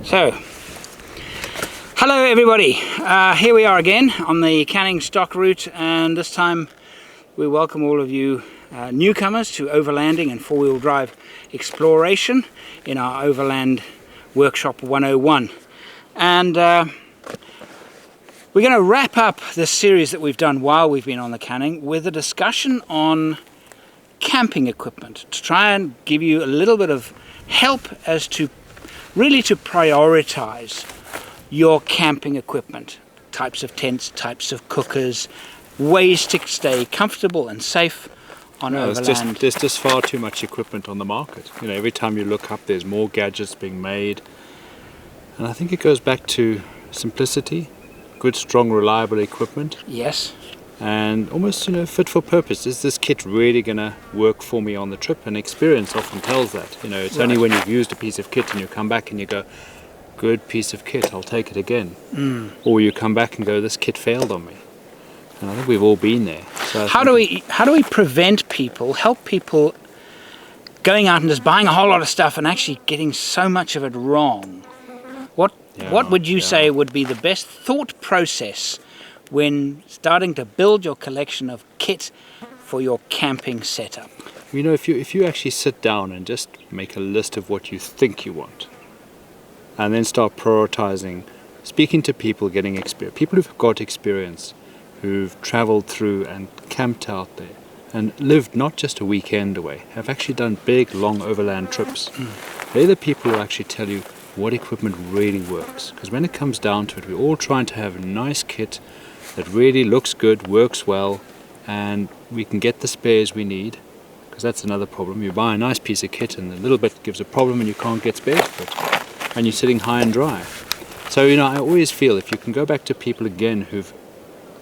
So, hello everybody. Here we are again on the canning stock route, and this time we welcome all of you newcomers to overlanding and four-wheel drive exploration in our Overland Workshop 101. And we're going to wrap up this series that we've done while we've been on the canning with a discussion on camping equipment, to try and give you a little bit of help as to really to prioritize your camping equipment, types of tents, types of cookers, ways to stay comfortable and safe on overland. There's just far too much equipment on the market. You know, every time you look up, there's more gadgets being made, and I think it goes back to simplicity, good, strong, reliable equipment. Yes. And almost, fit for purpose. Is this kit really going to work for me on the trip? And experience often tells that. It's only when you've used a piece of kit and you come back and you go, good piece of kit, I'll take it again. Or you come back and go, this kit failed on me. And I think we've all been there. So how do we prevent people, help people going out and just buying a whole lot of stuff and actually getting so much of it wrong? What would you say would be the best thought process when starting to build your collection of kit for your camping setup? If you actually sit down and just make a list of what you think you want, and then start prioritizing, speaking to people, getting experience, people who've got experience, who've traveled through and camped out there and lived not just a weekend away, have actually done big, long overland trips. They're the people who actually tell you what equipment really works. Because when it comes down to it, we're all trying to have a nice kit that really looks good, works well, and we can get the spares we need. Because that's another problem. You buy a nice piece of kit and a little bit gives a problem and you can't get spares for it. And you're sitting high and dry. So, I always feel if you can go back to people again who've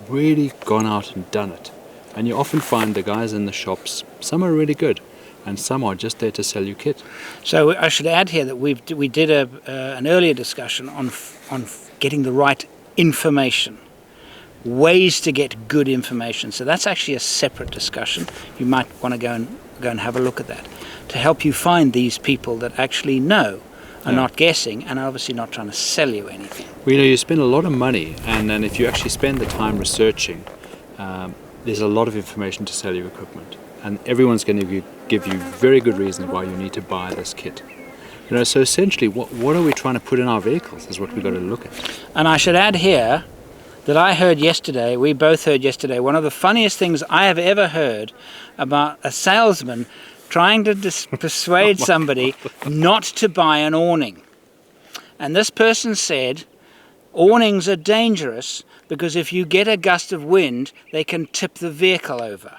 really gone out and done it, and you often find the guys in the shops, some are really good, and some are just there to sell you kit. So I should add here that we did an earlier discussion on getting the right information, ways to get good information. So that's actually a separate discussion. You might want to go and have a look at that to help you find these people that actually know, are not guessing, and are obviously not trying to sell you anything. Well, you spend a lot of money, and then if you actually spend the time researching, there's a lot of information to sell you equipment, and everyone's going to give you very good reasons why you need to buy this kit. So essentially, what are we trying to put in our vehicles is what we've got to look at. And I should add here that we both heard yesterday, one of the funniest things I have ever heard about a salesman trying to persuade somebody not to buy an awning. And this person said, awnings are dangerous because if you get a gust of wind, they can tip the vehicle over.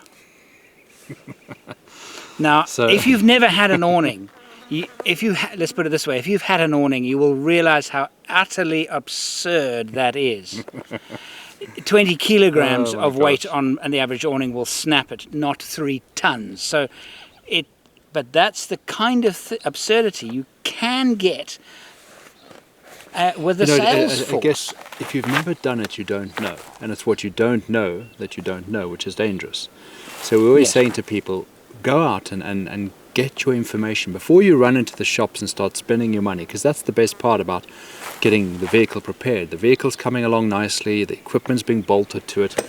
Now, if you've never had an awning, let's put it this way, if you've had an awning, you will realize how utterly absurd that is. 20 kilograms of weight on the average awning will snap it, not 3 tons. But that's the kind of absurdity you can get with the sales force. I guess if you've never done it, you don't know. And it's what you don't know that you don't know, which is dangerous. So we're always saying to people, go out and get your information before you run into the shops and start spending your money, because that's the best part about getting the vehicle prepared. The vehicle's coming along nicely, the equipment's being bolted to it.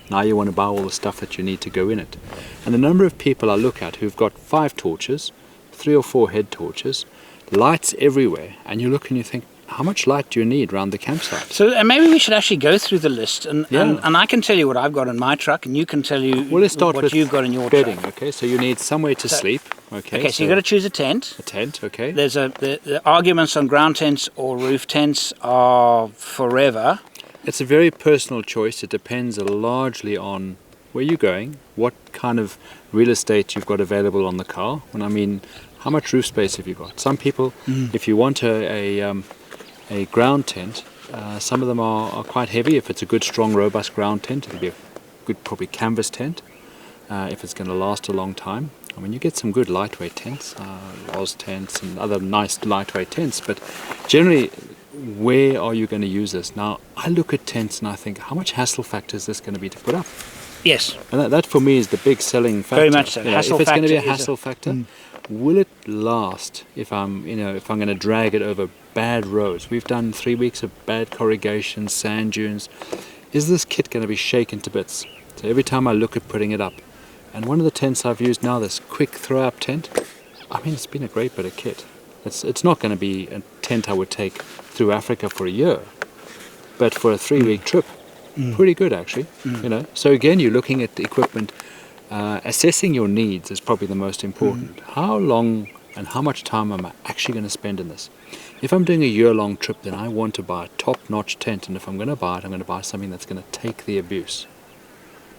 Now you want to buy all the stuff that you need to go in it. And the number of people I look at who've got 5 torches, 3 or 4 head torches, lights everywhere, and you look and you think, how much light do you need around the campsite? So maybe we should actually go through the list, and I can tell you what I've got in my truck, and you can tell you what you've got in your bedding, truck. Okay, so you need somewhere to sleep. Okay, so you've got to choose a tent. A tent, okay. There's the arguments on ground tents or roof tents are forever. It's a very personal choice. It depends largely on where you're going, what kind of real estate you've got available on the car. And I mean, how much roof space have you got? Some people, if you want a ground tent, some of them are quite heavy. If it's a good, strong, robust ground tent, it'll be a good, probably canvas tent, if it's going to last a long time. I mean, you get some good lightweight tents, Oz tents and other nice lightweight tents, but generally, where are you going to use this? Now, I look at tents and I think, how much hassle factor is this going to be to put up? Yes. And that for me is the big selling factor. Very much so. If it's going to be a hassle factor, will it last if I'm going to drag it over bad roads? We've done 3 weeks of bad corrugation, sand dunes. Is this kit going to be shaken to bits? So every time I look at putting it up, and one of the tents I've used now, this quick throw-up tent, I mean, it's been a great bit of kit. It's not going to be a tent I would take through Africa for a year, but for a 3-week trip, pretty good actually. So again, you're looking at the equipment. Assessing your needs is probably the most important. How long and how much time am I actually going to spend in this? If I'm doing a year-long trip, then I want to buy a top-notch tent, and if I'm going to buy it, I'm going to buy something that's going to take the abuse,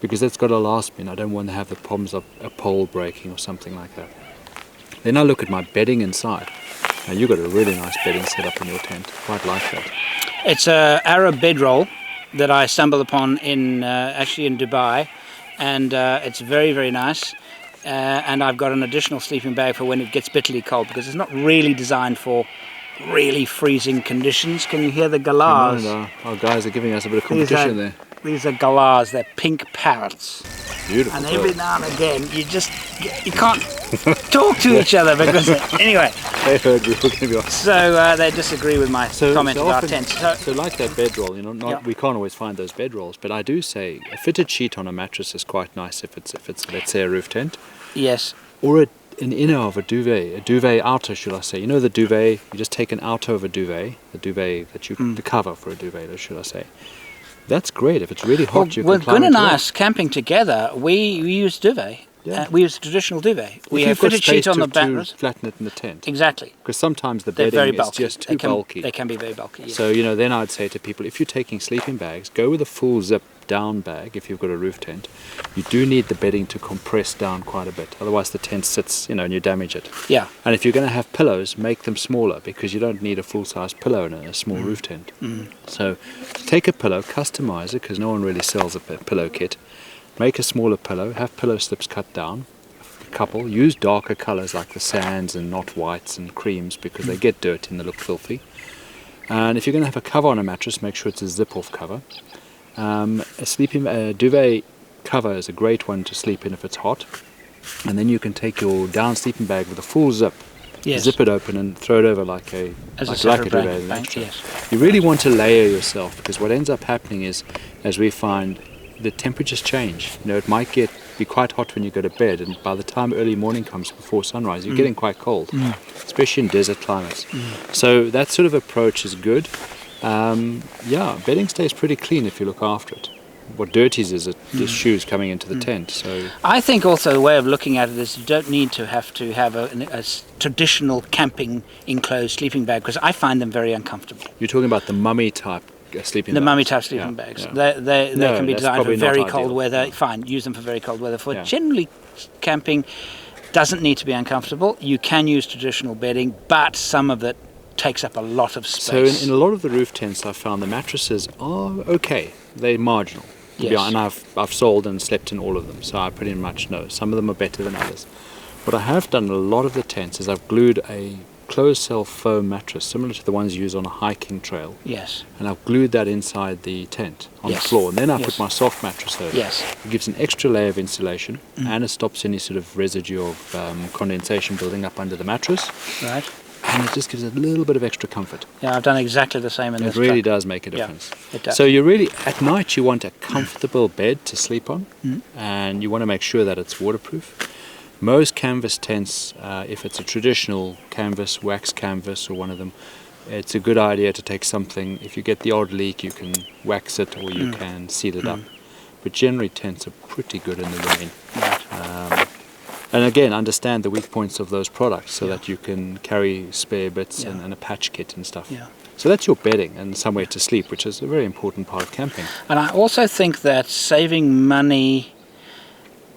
because that's got to last me, and I don't want to have the problems of a pole breaking or something like that. Then I look at my bedding inside. Now you've got a really nice bedding set up in your tent. Quite like that. It's a Arab bedroll that I stumbled upon actually in Dubai, and it's very, very nice. And I've got an additional sleeping bag for when it gets bitterly cold, because it's not really designed for really freezing conditions. Can you hear the galahs? No. Our guys are giving us a bit of competition there. These are galahs. They're pink parrots. Beautiful. And every now and again, you can't talk to each other because anyway. They heard we were going to be on. So they disagree with my comment about tents. So like that bedroll, we can't always find those bedrolls, but I do say a fitted sheet on a mattress is quite nice if it's let's say a roof tent. Yes. Or an inner of a duvet outer, should I say. You know the duvet, you just take an outer of a duvet, the cover for a duvet, should I say. That's great. If it's really hot, you can climb Gwen and into I, that. camping together, we use duvet. Yeah. We use a traditional duvet. We have If you've got fitted sheet on the space to back. flatten it in the tent. Exactly. Because sometimes the They're very bedding is bulky. just too bulky. They can be very bulky. Yes. So, then I'd say to people, if you're taking sleeping bags, go with a full zip down bag if you've got a roof tent. You do need the bedding to compress down quite a bit. Otherwise the tent sits, and you damage it. Yeah. And if you're going to have pillows, make them smaller, because you don't need a full-size pillow in a small roof tent. So take a pillow, customize it, because no one really sells a pillow kit. Make a smaller pillow, have pillow slips cut down. Couple, use darker colors like the sands and not whites and creams, because they get dirty and they look filthy. And if you're going to have a cover on a mattress, make sure it's a zip-off cover. A duvet cover is a great one to sleep in if it's hot, and then you can take your down sleeping bag with a full zip, zip it open and throw it over like a duvet. Yes. You really want to layer yourself, because what ends up happening is, as we find, the temperatures change. It might be quite hot when you go to bed, and by the time early morning comes before sunrise, you're getting quite cold, especially in desert climates. So that sort of approach is good. Bedding stays pretty clean if you look after it. What dirties is it? The shoes coming into the tent. So I think also the way of looking at it is you don't need to have a traditional camping enclosed sleeping bag, because I find them very uncomfortable. You're talking about the mummy type sleeping bags. The mummy type sleeping bags. Yeah. They can be designed for very cold weather. No. Fine, use them for very cold weather. For generally camping, doesn't need to be uncomfortable. You can use traditional bedding, but some of it takes up a lot of space. So in a lot of the roof tents, I've found the mattresses are okay. They're marginal. Yes. And I've sold and slept in all of them, so I pretty much know. Some of them are better than others. What I have done in a lot of the tents is I've glued a closed-cell foam mattress, similar to the ones used on a hiking trail. Yes. And I've glued that inside the tent on the floor. And then I put my soft mattress over. Yes. It gives an extra layer of insulation, and it stops any sort of residue of condensation building up under the mattress. Right. And it just gives it a little bit of extra comfort. Yeah, I've done exactly the same in this. It really does make a difference. Yeah, it does. So you really, at night, you want a comfortable bed to sleep on, and you want to make sure that it's waterproof. Most canvas tents, if it's a traditional canvas, wax canvas or one of them, it's a good idea to take something. If you get the odd leak, you can wax it or you can seal it up. But generally tents are pretty good in the rain. Right. And again, understand the weak points of those products so that you can carry spare bits and a patch kit and stuff. Yeah. So that's your bedding and somewhere to sleep, which is a very important part of camping. And I also think that saving money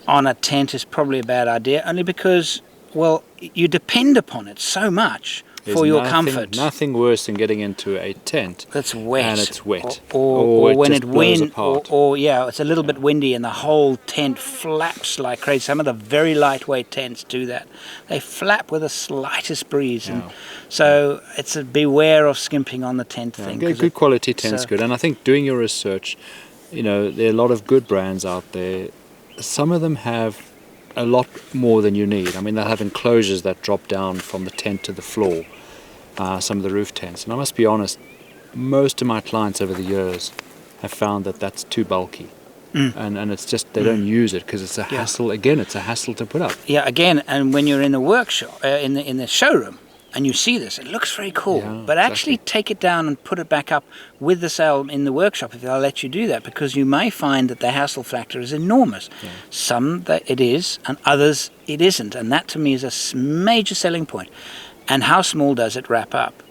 on a tent is probably a bad idea, only because, well, you depend upon it so much for your comfort. Nothing worse than getting into a tent that's wet, and it's wet, or it when just it blows wind, apart. or it's a little bit windy and the whole tent flaps like crazy. Some of the very lightweight tents do that; they flap with the slightest breeze, and so it's a beware of skimping on the tent thing. Good quality tent's good, and I think doing your research, there are a lot of good brands out there. Some of them have a lot more than you need. I mean, they'll have enclosures that drop down from the tent to the floor, some of the roof tents. And I must be honest, most of my clients over the years have found that that's too bulky. And it's just, they don't use it because it's a hassle. Again, it's a hassle to put up. Yeah, again, and when you're in the workshop, in the showroom, and you see this, it looks very cool. Yeah, but actually take it down and put it back up with the sale in the workshop if they'll let you do that, because you may find that the hassle factor is enormous. Yeah. Some that it is, and others it isn't. And that to me is a major selling point. And how small does it pack up?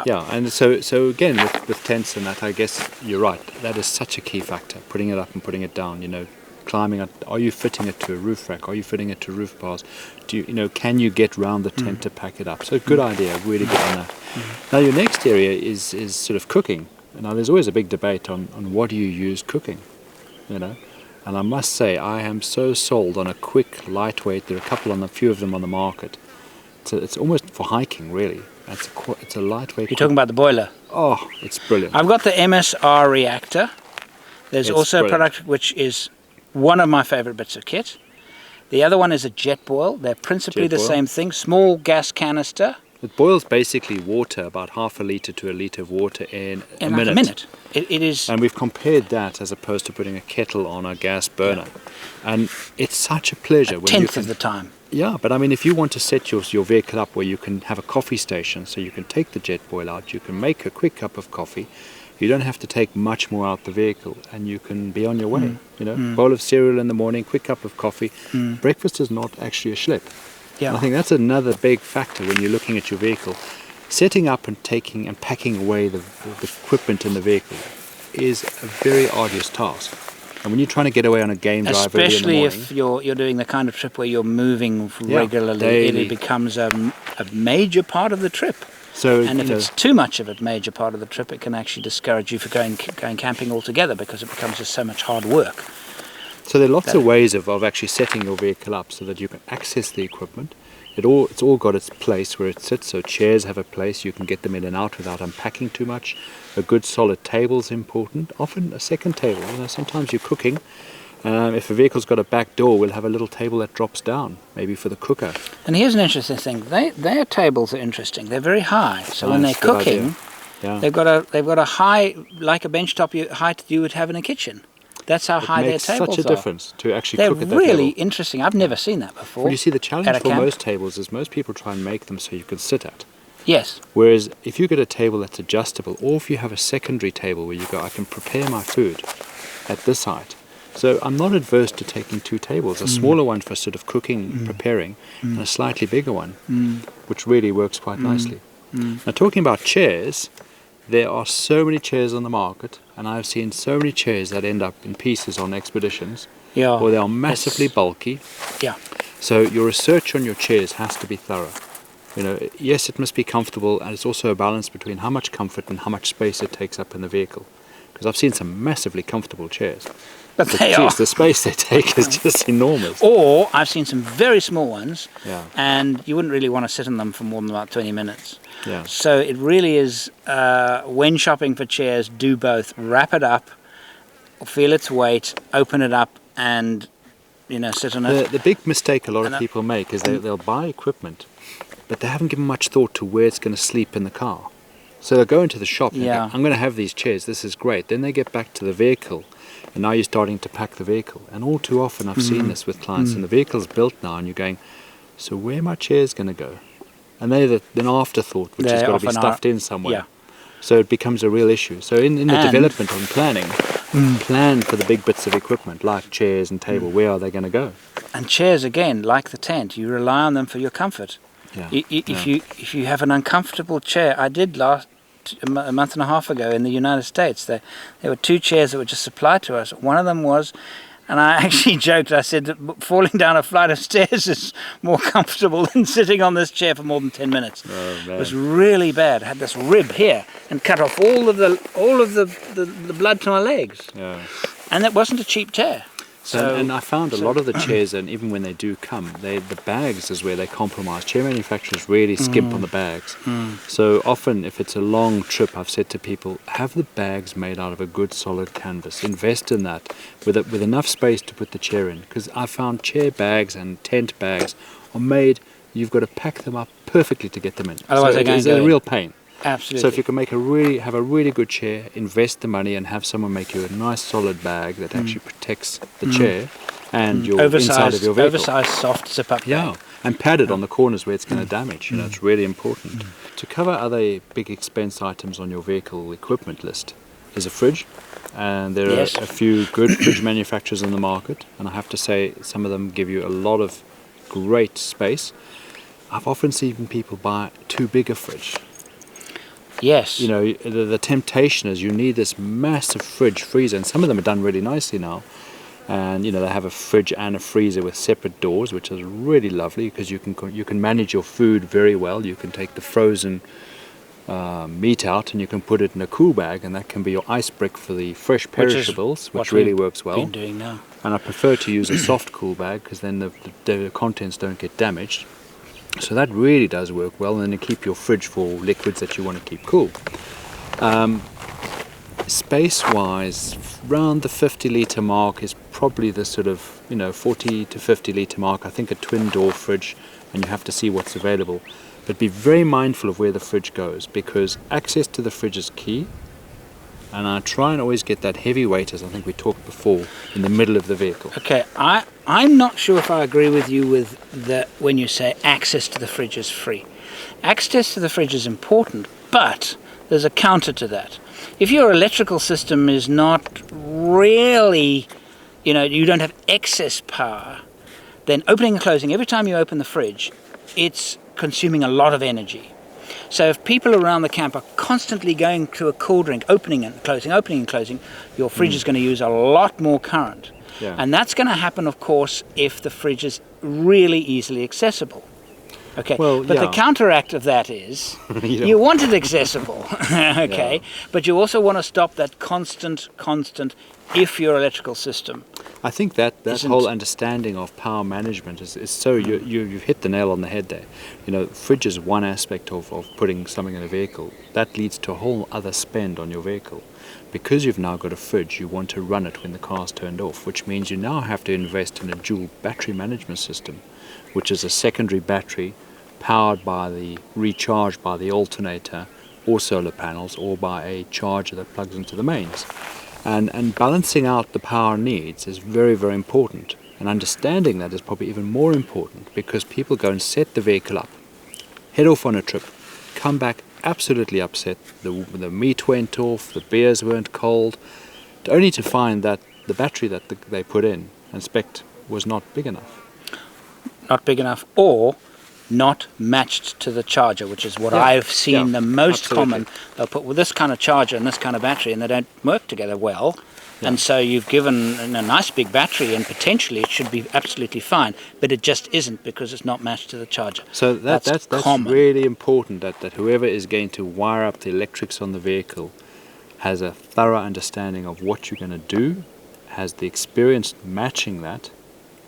Yeah, and so again, with tents and that, I guess you're right. That is such a key factor, putting it up and putting it down, you know, climbing it. Are you fitting it to a roof rack? Are you fitting it to roof bars? Can you get round the tent to pack it up? So good idea, really good on that. Now your next area is sort of cooking. Now there's always a big debate on what do you use cooking, you know. And I must say, I am so sold on a quick, lightweight. There are a few of them on the market. It's almost for hiking, really. It's a lightweight. You're talking about the boiler? Oh, it's brilliant. I've got the MSR reactor. There's also brilliant. a product which is one of my favorite bits of kit. The other one is a jet boil. They're principally the same thing. Small gas canister. It boils basically water, about half a litre to a litre of water in a like minute. a minute. It is. And we've compared that as opposed to putting a kettle on a gas burner. And it's such a pleasure. A tenth of the time. Yeah, but I mean, if you want to set your vehicle up where you can have a coffee station, so you can take the jet boil out, you can make a quick cup of coffee, you don't have to take much more out the vehicle, and you can be on your way. You know, bowl of cereal in the morning, quick cup of coffee. Breakfast is not actually a schlep. Yeah. And I think that's another big factor when you're looking at your vehicle. Setting up and taking and packing away the equipment in the vehicle is a very arduous task. And when you're trying to get away on a game drive early in the especially morning, if you're doing the kind of trip where you're moving regularly, daily. it becomes a major part of the trip. So, And if it's too much of a major part of the trip, it can actually discourage you from going camping altogether, because it becomes just so much hard work. So there are lots of ways of actually setting your vehicle up so that you can access the equipment. It's all got its place where it sits. So chairs have a place. You can get them in and out without unpacking too much. A good solid table is important. Often a second table. You know, sometimes you're cooking. If a vehicle's got a back door, we'll have a little table that drops down, maybe for the cooker. And here's an interesting thing. Their tables are interesting. They're very high. So when they're cooking, they've got a high, like a benchtop height you would have in a kitchen. That's how high their tables are. It makes such a difference to actually They're cook at that level. They're really interesting. I've never seen that before. Well, you see, the challenge for camp. most tables is most people try and make them so you can sit at. Yes. Whereas if you get a table that's adjustable, or if you have a secondary table where you go, I can prepare my food at this height. So I'm not adverse to taking two tables, a smaller one for sort of cooking, preparing, and a slightly bigger one, which really works quite nicely. Now, talking about chairs, there are so many chairs on the market, and I've seen so many chairs that end up in pieces on expeditions, or they are massively bulky. Yeah. So your research on your chairs has to be thorough. You know, yes, it must be comfortable, and it's also a balance between how much comfort and how much space it takes up in the vehicle. Because I've seen some massively comfortable chairs. But the space they take is just enormous. Or I've seen some very small ones, Yeah. and you wouldn't really want to sit in them for more than about 20 minutes. Yeah. So it really is, when shopping for chairs, do both. Wrap it up, feel its weight, open it up, and sit on it. The big mistake a lot of people make is they'll buy equipment, but they haven't given much thought to where it's going to sleep in the car. So they'll go into the shop and go, I'm going to have these chairs, this is great. Then they get back to the vehicle, and now you're starting to pack the vehicle. And all too often I've seen this with clients, and the vehicle's built now, and you're going, so where are my chairs going to go? And they're an afterthought, which has got to be stuffed in somewhere. Yeah. So it becomes a real issue. So in the development and planning, plan for the big bits of equipment, like chairs and table, where are they going to go? And chairs, again, like the tent, you rely on them for your comfort. Yeah. If you have an uncomfortable chair, I did a month and a half ago in the United States, there were two chairs that were just supplied to us. One of them was, and I actually joked, I said that falling down a flight of stairs is more comfortable than sitting on this chair for more than 10 minutes. Oh, man. It was really bad. I had this rib here and cut off all of the blood to my legs. Yeah. And that wasn't a cheap chair. So, and I found a lot of the chairs, and even when they do come, the bags is where they compromise. Chair manufacturers really skimp on the bags. So often, if it's a long trip, I've said to people, have the bags made out of a good solid canvas. Invest in that with enough space to put the chair in. Because I found chair bags and tent bags are made, you've got to pack them up perfectly to get them in. Otherwise so it's a real pain. Absolutely. So if you can have a really good chair, invest the money and have someone make you a nice solid bag that actually protects the chair and your inside of your vehicle. Oversized, soft zip-up bag. And padded on the corners where it's going to damage. You know, it's really important. To cover other big expense items on your vehicle equipment list is a fridge. And there are a few good fridge manufacturers in the market. And I have to say, some of them give you a lot of great space. I've often seen people buy too big a fridge. Yes. You know, the temptation is you need this massive fridge freezer, and some of them are done really nicely now. And you know, they have a fridge and a freezer with separate doors, which is really lovely because you can manage your food very well. You can take the frozen meat out and you can put it in a cool bag, and that can be your ice brick for the fresh perishables, which really works well. Been doing now. And I prefer to use a soft cool bag because then the contents don't get damaged. So that really does work well, and then you keep your fridge for liquids that you want to keep cool. Space-wise, around the 50-litre mark is probably the sort of 40 to 50-litre mark. I think a twin door fridge, and you have to see what's available. But be very mindful of where the fridge goes, because access to the fridge is key. And I try and always get that heavy weight, as I think we talked before, in the middle of the vehicle. Okay, I'm not sure if I agree with you when you say access to the fridge is free. Access to the fridge is important, but there's a counter to that. If your electrical system is not really, you don't have excess power, then opening and closing, every time you open the fridge, it's consuming a lot of energy. So if people around the camp are constantly going to a cool drink, opening and closing, your fridge is going to use a lot more current. Yeah. And that's going to happen, of course, if the fridge is really easily accessible. Okay, but the counteract of that is you want it accessible, okay, but you also want to stop that constant if your electrical system. I think that whole understanding of power management is so, you've hit the nail on the head there. Fridge is one aspect of putting something in a vehicle. That leads to a whole other spend on your vehicle. Because you've now got a fridge, you want to run it when the car's turned off, which means you now have to invest in a dual battery management system, which is a secondary battery recharged by the alternator or solar panels, or by a charger that plugs into the mains. And balancing out the power needs is very, very important. And understanding that is probably even more important, because people go and set the vehicle up, head off on a trip, come back absolutely upset, the meat went off, the beers weren't cold, only to find that the battery that they put in and spec'd was not big enough. Not big enough, or not matched to the charger, which is what I've seen the most common. They'll put with this kind of charger and this kind of battery, and they don't work together well. And so you've given a nice big battery, and potentially it should be absolutely fine, but it just isn't, because it's not matched to the charger. So that's really important, that whoever is going to wire up the electrics on the vehicle has a thorough understanding of what you're going to do, has the experience matching that,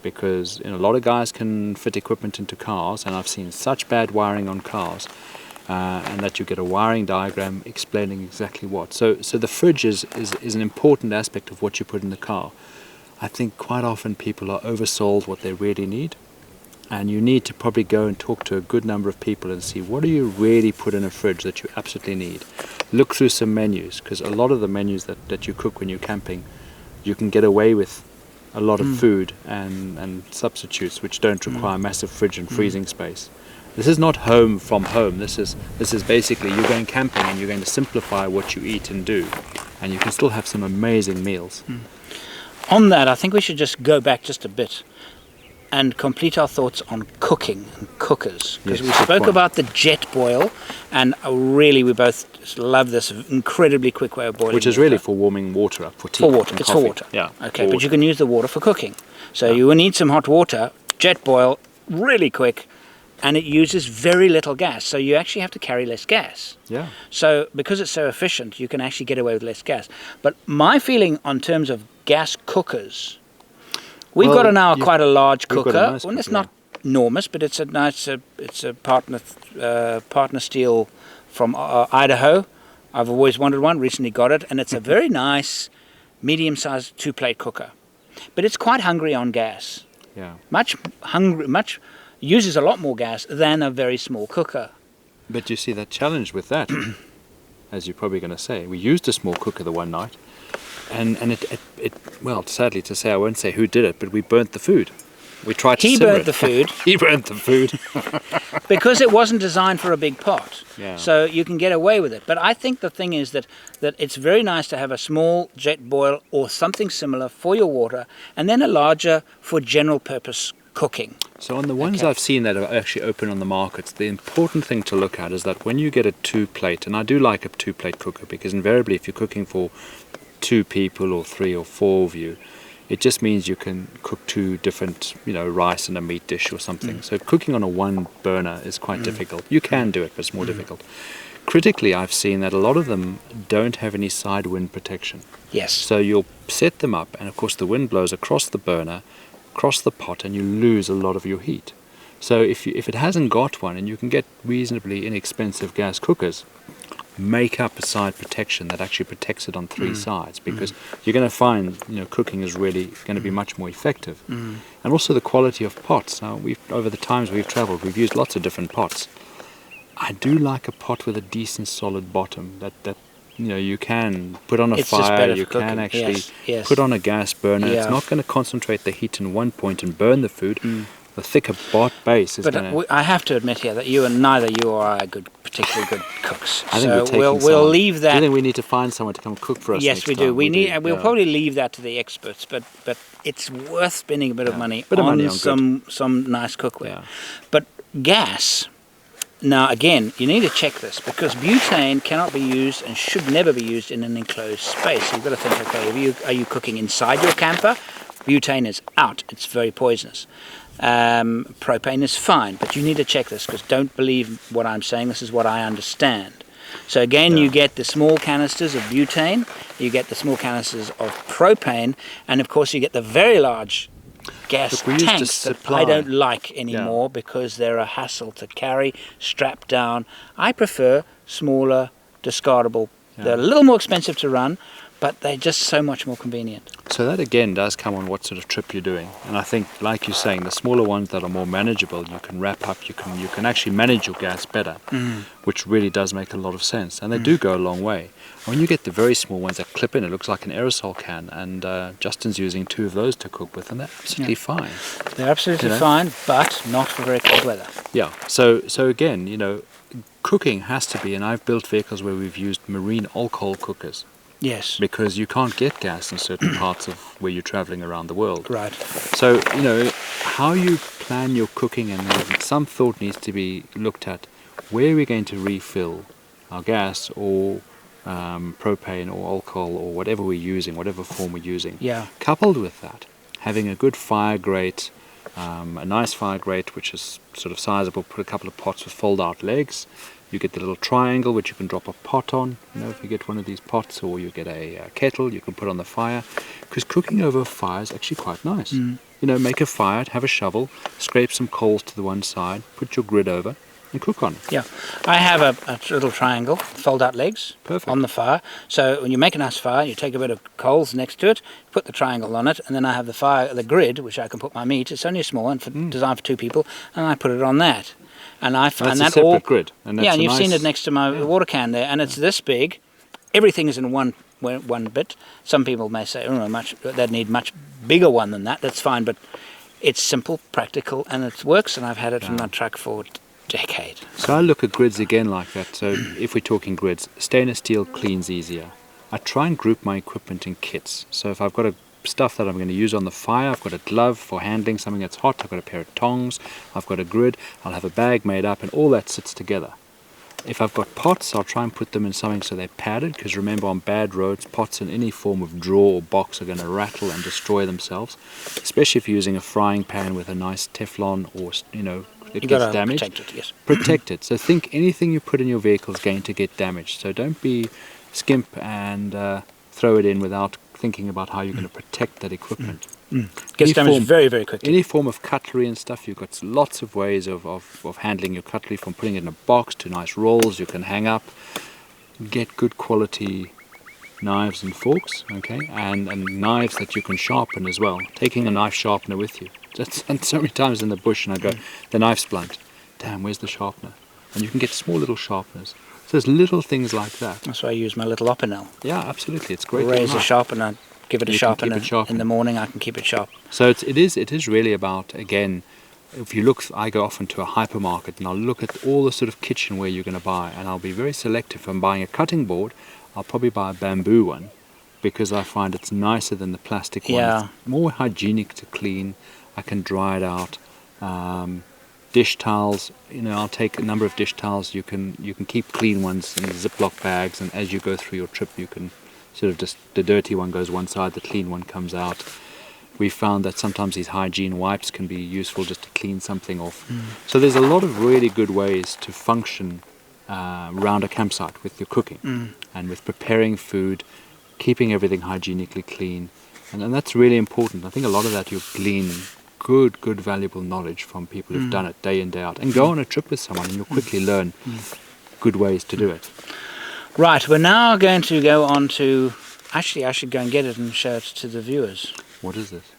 because a lot of guys can fit equipment into cars, and I've seen such bad wiring on cars, and that you get a wiring diagram explaining exactly what. So the fridge is an important aspect of what you put in the car. I think quite often people are oversold what they really need, and you need to probably go and talk to a good number of people and see, what do you really put in a fridge that you absolutely need. Look through some menus, because a lot of the menus that you cook when you're camping, you can get away with a lot of food and substitutes which don't require massive fridge and freezing space. This is not home from home. This is basically, you're going camping and you're going to simplify what you eat and do, and you can still have some amazing meals. On that, I think we should just go back just a bit and complete our thoughts on cooking and cookers, because we spoke about the jet boil, and really we both love this incredibly quick way of boiling, which is really for warming water up for tea. It's for water. Yeah. Okay, but you can use the water for cooking. So you will need some hot water, jet boil, really quick, and it uses very little gas. So you actually have to carry less gas. Yeah. So because it's so efficient, you can actually get away with less gas. But my feeling on terms of gas cookers, We've Well, got now you've- quite a large we've got a cooker. nice Well, it's cooker, not enormous, but it's a nice, it's a partner steel from Idaho. I've always wanted one, recently got it, and it's a very nice medium-sized 2-plate cooker. But it's quite hungry on gas. Yeah. Much uses a lot more gas than a very small cooker. But you see that challenge with that, as you're probably going to say. We used a small cooker the one night, and it well, sadly to say, I won't say who did it, but we burnt the food. We tried to He simmer burnt it. the food. He burnt the food. Because it wasn't designed for a big pot. Yeah. So you can get away with it. But I think the thing is that it's very nice to have a small jet boil or something similar for your water, and then a larger for general purpose cooking. So on the ones Okay. I've seen that are actually open on the markets, the important thing to look at is that when you get a 2-plate, and I do like a 2-plate cooker, because invariably if you're cooking for 2 people or 3 or 4 of you, it just means you can cook 2 different, rice and a meat dish or something. So cooking on a 1 burner is quite difficult. You can do it, but it's more difficult. Critically, I've seen that a lot of them don't have any side wind protection. Yes. So you'll set them up, and of course the wind blows across the burner, across the pot, and you lose a lot of your heat. So if it hasn't got one, and you can get reasonably inexpensive gas cookers, make up a side protection that actually protects it on 3 sides, because you're going to find cooking is really going to be much more effective. And also the quality of pots. Now, over the times we've traveled, we've used lots of different pots. I do like a pot with a decent solid bottom that you can put on a It's just fire, better you for cooking. can actually Yes. put on a gas burner. It's Yeah. not going to concentrate the heat in one point and burn the food. The thicker base is But going to... I have to admit here that neither you or I are particularly good cooks. I think So we're taking we'll someone. leave I that. think we need to find someone to come cook for us. Yes, next we do. time. We'll Yeah. probably leave that to the experts, but it's worth spending a bit of money Bit of on money on some nice cookware. Yeah. But gas. Now again, you need to check this because butane cannot be used and should never be used in an enclosed space. You've got to think, okay, are you cooking inside your camper? Butane is out. It's very poisonous. Propane is fine, but you need to check this because don't believe what I'm saying. This is what I understand. So again, you get the small canisters of butane, you get the small canisters of propane, and of course you get the very large gas Look, we used to tanks that supply- I don't like anymore because they're a hassle to carry, strap down. I prefer smaller, discardable. They're a little more expensive to run, but they're just so much more convenient. So that again does come on what sort of trip you're doing, and I think, like you're saying, the smaller ones that are more manageable, you can wrap up, you can actually manage your gas better, which really does make a lot of sense, and they do go a long way. When you get the very small ones that clip in, it looks like an aerosol can, and Justin's using 2 of those to cook with, and they're absolutely fine. They're absolutely fine, but not for very cold weather. Yeah. So again, cooking has to be, and I've built vehicles where we've used marine alcohol cookers. Yes. Because you can't get gas in certain parts of where you're traveling around the world. Right. So, how you plan your cooking, and some thought needs to be looked at. Where are we going to refill our gas or propane or alcohol or whatever we're using, whatever form we're using? Yeah. Coupled with that, having a good fire grate, a nice fire grate which is sort of sizable, put a couple of pots with fold-out legs. You get the little triangle which you can drop a pot on, if you get one of these pots, or you get a kettle you can put on the fire, because cooking over a fire is actually quite nice. Make a fire, have a shovel, scrape some coals to the one side, put your grid over and cook on it. Yeah, I have a little triangle, fold-out legs. Perfect. On the fire. So when you make a nice fire, you take a bit of coals next to it, put the triangle on it, and then I have the grid, which I can put my meat. It's only a small one, designed for 2 people, and I put it on that. And I find That's that a separate all grid. And that's and you've seen nice- it next to my water can there, and it's this big. Everything is in one bit. Some people may say, they'd need much bigger one than that. That's fine, but it's simple, practical, and it works. And I've had it in my truck for a decade. So I look at grids again like that. So if we're talking grids, stainless steel cleans easier. I try and group my equipment in kits. So if I've got stuff that I'm going to use on the fire, I've got a glove for handling something that's hot, I've got a pair of tongs, I've got a grid, I'll have a bag made up, and all that sits together. If I've got pots, I'll try and put them in something so they're padded, because remember, on bad roads, pots in any form of drawer or box are going to rattle and destroy themselves, especially if you're using a frying pan with a nice Teflon, or it You've gets got to damaged. protect it, yes. Protect it. So think anything you put in your vehicle is going to get damaged. So don't be skimp and throw it in without thinking about how you're going to protect that equipment. Gets Any damaged form- very, very quickly. Any form of cutlery and stuff, you've got lots of ways of handling your cutlery, from putting it in a box to nice rolls you can hang up. Get good quality knives and forks, okay, and knives that you can sharpen as well. Taking a knife sharpener with you. That's so many times in the bush, and I go, the knife's blunt. Damn, where's the sharpener? And you can get small little sharpeners. So there's little things like that. That's why I use my little opinel. Yeah, absolutely, it's great. Razor sharpener. Give it a You can keep sharpener it sharp. in the morning. I can keep it sharp. So it is really about, again, if you look, I go often to a hypermarket and I'll look at all the sort of kitchenware you're going to buy, and I'll be very selective. If I'm buying a cutting board, I'll probably buy a bamboo one, because I find it's nicer than the plastic one. Yeah. It's more hygienic to clean. I can dry it out. Dish towels, I'll take a number of dish towels. You can keep clean ones in Ziploc bags, and as you go through your trip, you can sort of just, the dirty one goes one side, the clean one comes out. We found that sometimes these hygiene wipes can be useful just to clean something off. So there's a lot of really good ways to function around a campsite with your cooking and with preparing food, keeping everything hygienically clean, and that's really important. I think a lot of that you'll glean good valuable knowledge from people who've done it day in, day out, and go on a trip with someone and you'll quickly learn good ways to do it. Right, we're now going to go on to... Actually, I should go and get it and show it to the viewers. What is this?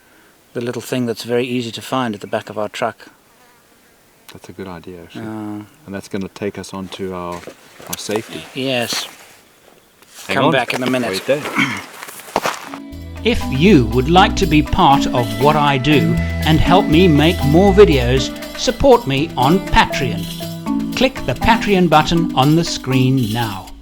The little thing that's very easy to find at the back of our truck. That's a good idea, actually. And that's going to take us on to our safety. Yes. Hang Come on. back in a minute. Wait there. If you would like to be part of what I do and help me make more videos, support me on Patreon. Click the Patreon button on the screen now.